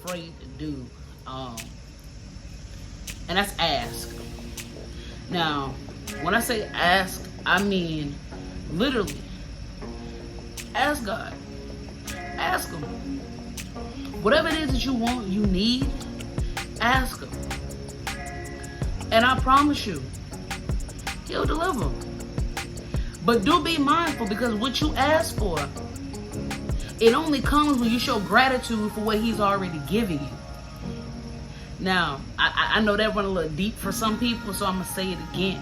afraid to do. And that's ask. Now, when I say ask, I mean literally ask God. Ask Him. Whatever it is that you want, you need, ask Him. And I promise you, He'll deliver. But do be mindful, because what you ask for, it only comes when you show gratitude for what He's already given you. Now, I know that went a little deep for some people, so I'm going to say it again.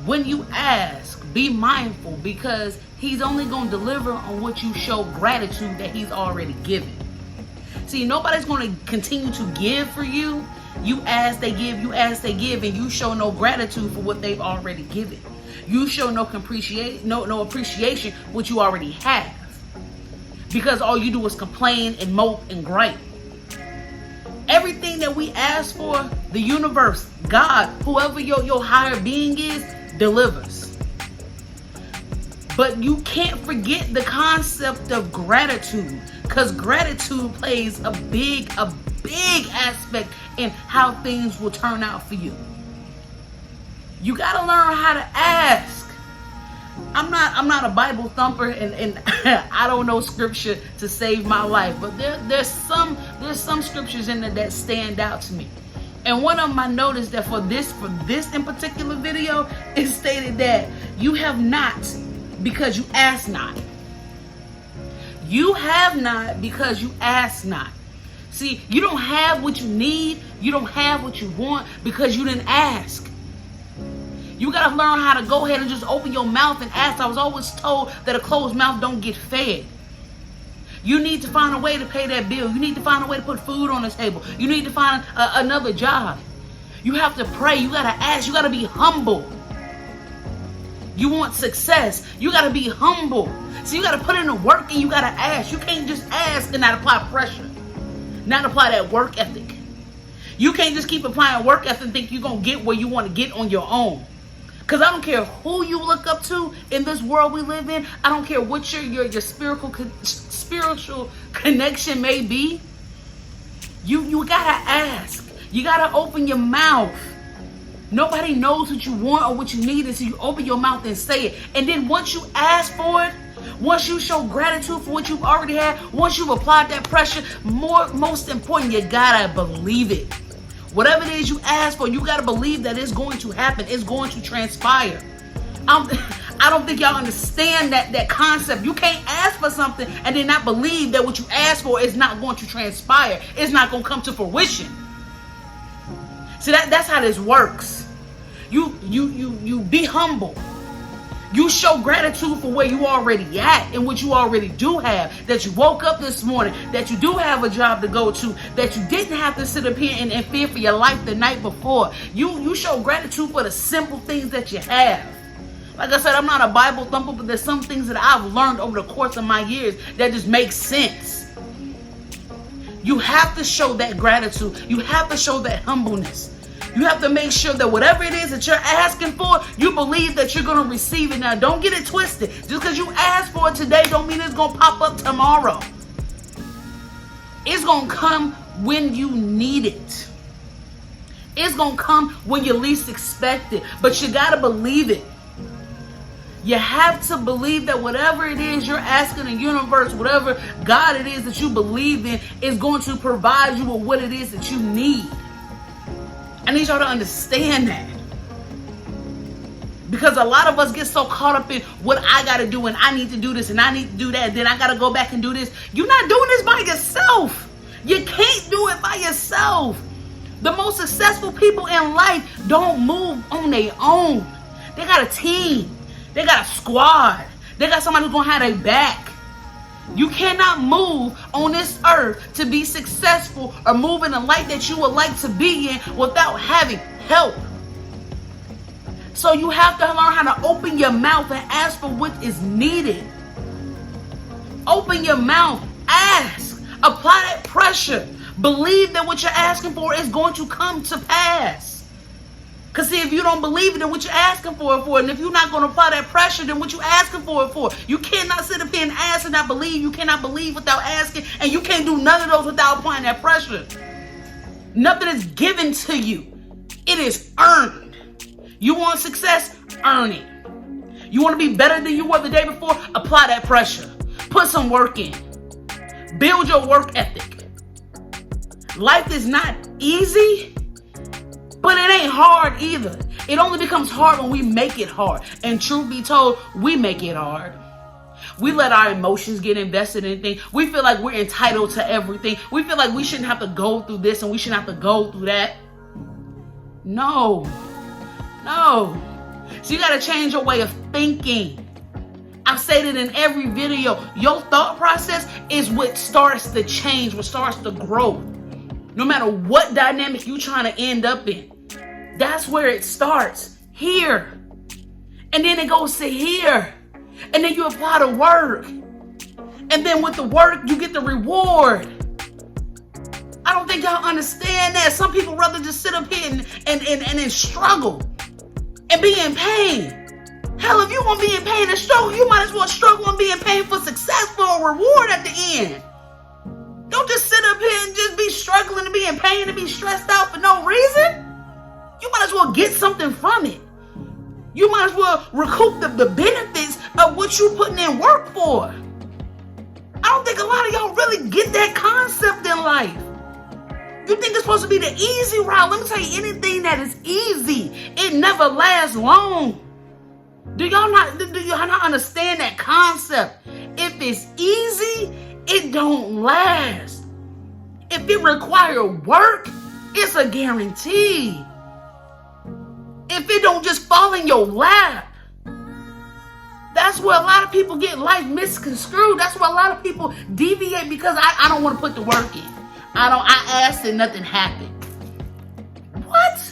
When you ask, be mindful, because He's only going to deliver on what you show gratitude that He's already given. See, nobody's going to continue to give for you. You ask, they give, you ask, they give, and you show no gratitude for what they've already given. You show no appreciation what you already have. Because all you do is complain and mope and gripe. Everything that we ask for, the universe, God, whoever your higher being is, delivers. But you can't forget the concept of gratitude, because gratitude plays a big aspect in how things will turn out for you. You got to learn how to ask. I'm not a Bible thumper, and I don't know scripture to save my life, but there's some scriptures in there that stand out to me. And one of them I noticed that for this in particular video, it stated that you have not because you ask not. You have not because you ask not. See, you don't have what you need, you don't have what you want because you didn't ask. You got to learn how to go ahead and just open your mouth and ask. I was always told that a closed mouth don't get fed. You need to find a way to pay that bill. You need to find a way to put food on the table. You need to find another job. You have to pray. You got to ask. You got to be humble. You want success. You got to be humble. So you got to put in the work and you got to ask. You can't just ask and not apply pressure. Not apply that work ethic. You can't just keep applying work ethic and think you're going to get where you want to get on your own. Because I don't care who you look up to in this world we live in. I don't care what your spiritual connection may be. You gotta ask. You gotta open your mouth. Nobody knows what you want or what you need until you open your mouth and say it. And then once you ask for it, once you show gratitude for what you've already had, once you've applied that pressure, most important, you gotta believe it. Whatever it is you ask for, you got to believe that it's going to happen. It's going to transpire. I don't think y'all understand that concept. You can't ask for something and then not believe that what you ask for is not going to transpire. It's not going to come to fruition. See, that's how this works. You be humble. You show gratitude for where you already at and what you already do have. That you woke up this morning, that you do have a job to go to, that you didn't have to sit up here and fear for your life the night before. You show gratitude for the simple things that you have. Like I said, I'm not a Bible thumper, but there's some things that I've learned over the course of my years that just make sense. You have to show that gratitude. You have to show that humbleness. You have to make sure that whatever it is that you're asking for, you believe that you're going to receive it. Now, don't get it twisted. Just because you ask for it today don't mean it's going to pop up tomorrow. It's going to come when you need it. It's going to come when you least expect it. But you got to believe it. You have to believe that whatever it is you're asking the universe, whatever God it is that you believe in, is going to provide you with what it is that you need. I need y'all to understand that. Because a lot of us get so caught up in what I got to do and I need to do this and I need to do that. And then I got to go back and do this. You're not doing this by yourself. You can't do it by yourself. The most successful people in life don't move on their own. They got a team. They got a squad. They got somebody who's going to have their back. You cannot move on this earth to be successful or move in the light that you would like to be in without having help. So you have to learn how to open your mouth and ask for what is needed. Open your mouth, ask, apply that pressure. Believe that what you're asking for is going to come to pass. Because see, if you don't believe it, then what you're asking for it for? And if you're not going to apply that pressure, then what you asking for it for? You cannot sit up here and ask and not believe. You cannot believe without asking. And you can't do none of those without applying that pressure. Nothing is given to you. It is earned. You want success? Earn it. You want to be better than you were the day before? Apply that pressure. Put some work in. Build your work ethic. Life is not easy, but it ain't hard either. It only becomes hard when we make it hard. And truth be told, we make it hard. We let our emotions get invested in things. We feel like we're entitled to everything. We feel like we shouldn't have to go through this and we shouldn't have to go through that. No. So you got to change your way of thinking. I've said it in every video. Your thought process is what starts the change, what starts the growth. No matter what dynamic you're trying to end up in. That's where it starts. Here. And then it goes to here. And then you apply the work. And then with the work, you get the reward. I don't think y'all understand that. Some people rather just sit up here and struggle. And be in pain. Hell, if you want to be in pain and struggle, you might as well struggle and be in pain for success, for a reward at the end. Don't just sit up here and just be struggling and be in pain and be stressed out for no reason. You might as well get something from it. You might as well recoup the benefits of what you're putting in work for. I don't think a lot of y'all really get that concept in life. You think it's supposed to be the easy route. Let me tell you, anything that is easy, it never lasts long. Do y'all not understand that concept? If it's easy, it don't last. If it requires work, it's a guarantee. If it don't just fall in your lap, that's where a lot of people get life misconstrued. That's where a lot of people deviate because I don't want to put the work in. I asked and nothing happened. What?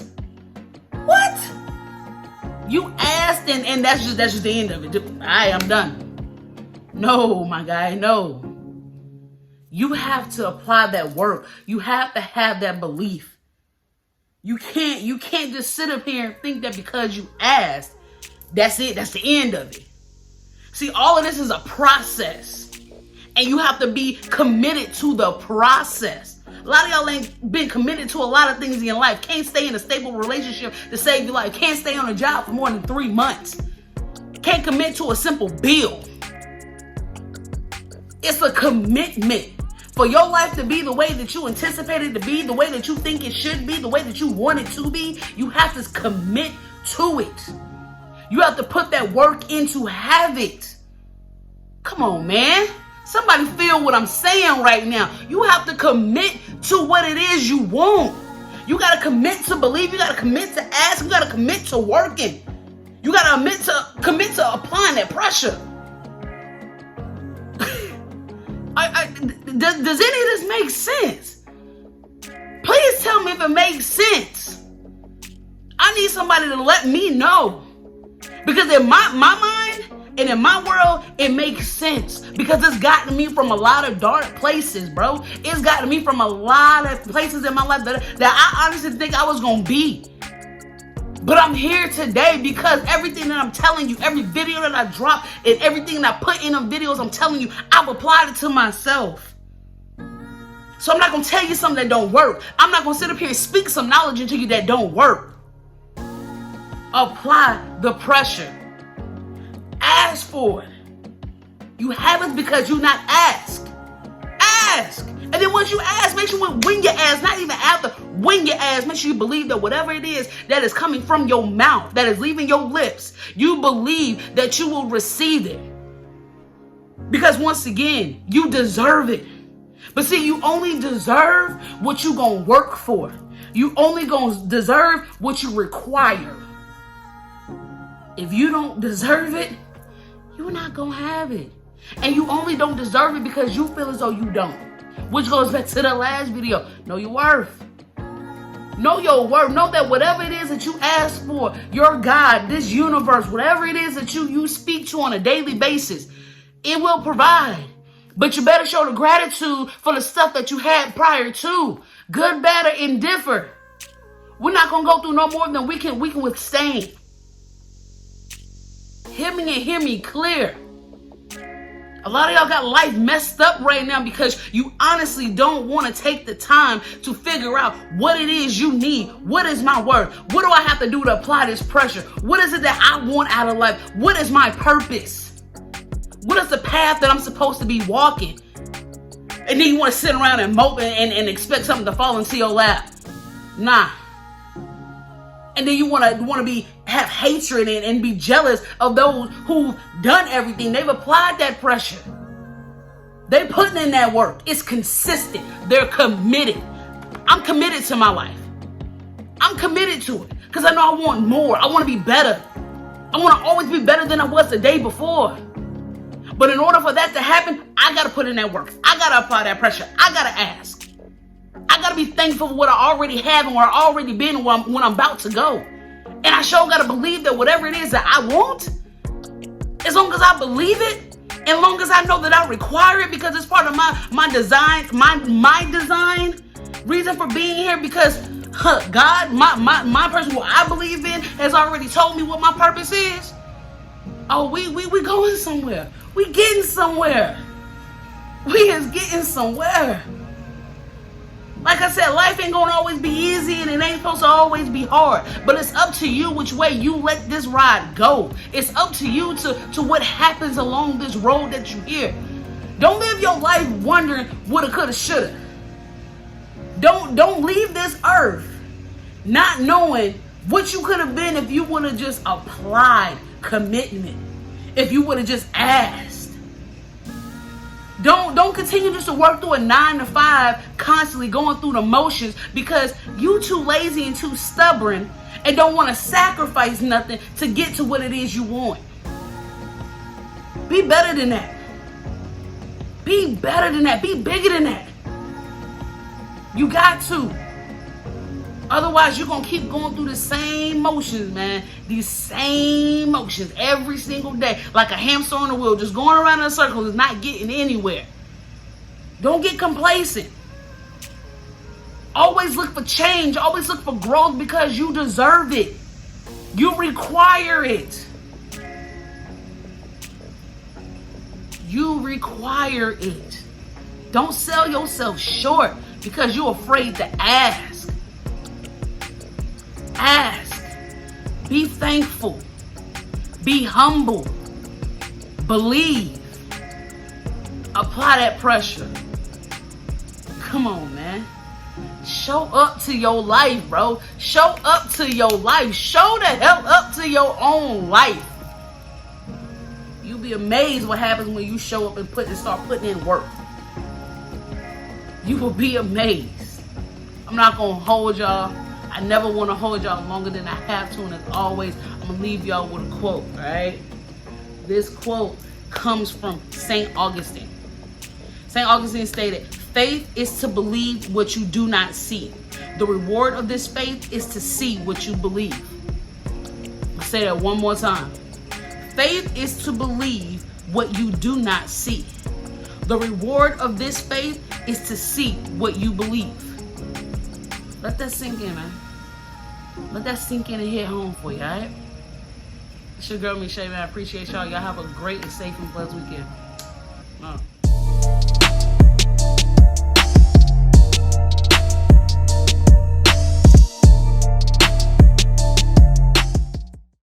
You asked and that's just the end of it. I'm done. No, my guy, no. You have to apply that work. You have to have that belief. You can't just sit up here and think that because you asked, that's it, that's the end of it. See, all of this is a process. And you have to be committed to the process. A lot of y'all ain't been committed to a lot of things in your life. Can't stay in a stable relationship to save your life. Can't stay on a job for more than 3 months. Can't commit to a simple bill. It's a commitment. For your life to be the way that you anticipated to be, the way that you think it should be, the way that you want it to be, you have to commit to it. You have to put that work in to have it. Come on, man. Somebody feel what I'm saying right now. You have to commit to what it is you want. You got to commit to believe. You got to commit to ask. You got to commit to working. You got to commit to applying that pressure. Does any of this make sense? Please tell me if it makes sense. I need somebody to let me know. Because in my mind and in my world, it makes sense. Because it's gotten me from a lot of dark places, bro. It's gotten me from a lot of places in my life that I honestly think I was going to be. But I'm here today because everything that I'm telling you, every video that I drop and everything that I put in them videos, I'm telling you, I've applied it to myself. So I'm not going to tell you something that don't work. I'm not going to sit up here and speak some knowledge into you that don't work. Apply the pressure. Ask for it. You haven't because you not ask. Ask. And then once you ask, make sure when you ask, not even after, when you ask, make sure you believe that whatever it is that is coming from your mouth, that is leaving your lips, you believe that you will receive it. Because once again, you deserve it. But see, you only deserve what you gonna work for. You only gonna deserve what you require. If you don't deserve it, you're not gonna have it. And you only don't deserve it because you feel as though you don't. Which goes back to the last video. Know your worth. Know your worth. Know that whatever it is that you ask for, your God, this universe, whatever it is that you speak to on a daily basis, it will provide. But you better show the gratitude for the stuff that you had prior to. Good, bad, or indifferent. We're not going to go through no more than we can withstand. Hear me and hear me clear. A lot of y'all got life messed up right now because you honestly don't want to take the time to figure out what it is you need. What is my worth? What do I have to do to apply this pressure? What is it that I want out of life? What is my purpose? What is the path that I'm supposed to be walking? And then you want to sit around and mope and expect something to fall into your lap. Nah. And then you want to have hatred and be jealous of those who've done everything. They've applied that pressure. They're putting in that work. It's consistent. They're committed. I'm committed to my life. I'm committed to it because I know I want more. I want to be better. I want to always be better than I was the day before. But in order for that to happen, I got to put in that work. I got to apply that pressure. I got to ask. I got to be thankful for what I already have and where I already been and when I'm about to go. And I sure got to believe that whatever it is that I want, as long as I believe it, and long as I know that I require it because it's part of my design, my design, reason for being here, because God, my person who I believe in has already told me what my purpose is. Oh, we going somewhere. We getting somewhere. We is getting somewhere. Like I said, life ain't gonna always be easy and it ain't supposed to always be hard. But it's up to you which way you let this ride go. It's up to you to what happens along this road that you hear. Don't live your life wondering woulda, coulda, shoulda. Don't leave this earth not knowing what you could have been if you would have just applied commitment. If you would have just asked. Don't continue just to work through a 9-to-5, constantly going through the motions because you too lazy and too stubborn and don't want to sacrifice nothing to get to what it is you want. Be better than that. Be better than that. Be bigger than that. You got to. Otherwise, you're going to keep going through the same motions, man. These same motions every single day. Like a hamster on a wheel, just going around in a circle is not getting anywhere. Don't get complacent. Always look for change. Always look for growth because you deserve it. You require it. You require it. Don't sell yourself short because you're afraid to ask. Ask. Be thankful. Be humble. Believe. Apply that pressure. Come on, man. Show up to your life, bro. Show up to your life. Show the hell up to your own life. You'll be amazed what happens when you show up and start putting in work. You will be amazed. I'm not going to hold y'all. I never want to hold y'all longer than I have to, and as always, I'm going to leave y'all with a quote, all right? This quote comes from St. Augustine. St. Augustine stated, "Faith is to believe what you do not see. The reward of this faith is to see what you believe." I'll say that one more time. Faith is to believe what you do not see. The reward of this faith is to see what you believe. Let that sink in, man. Let that sink in and hit home for you, all right? It's your girl, Michelle, man. I appreciate y'all. Y'all have a great and safe and blessed weekend.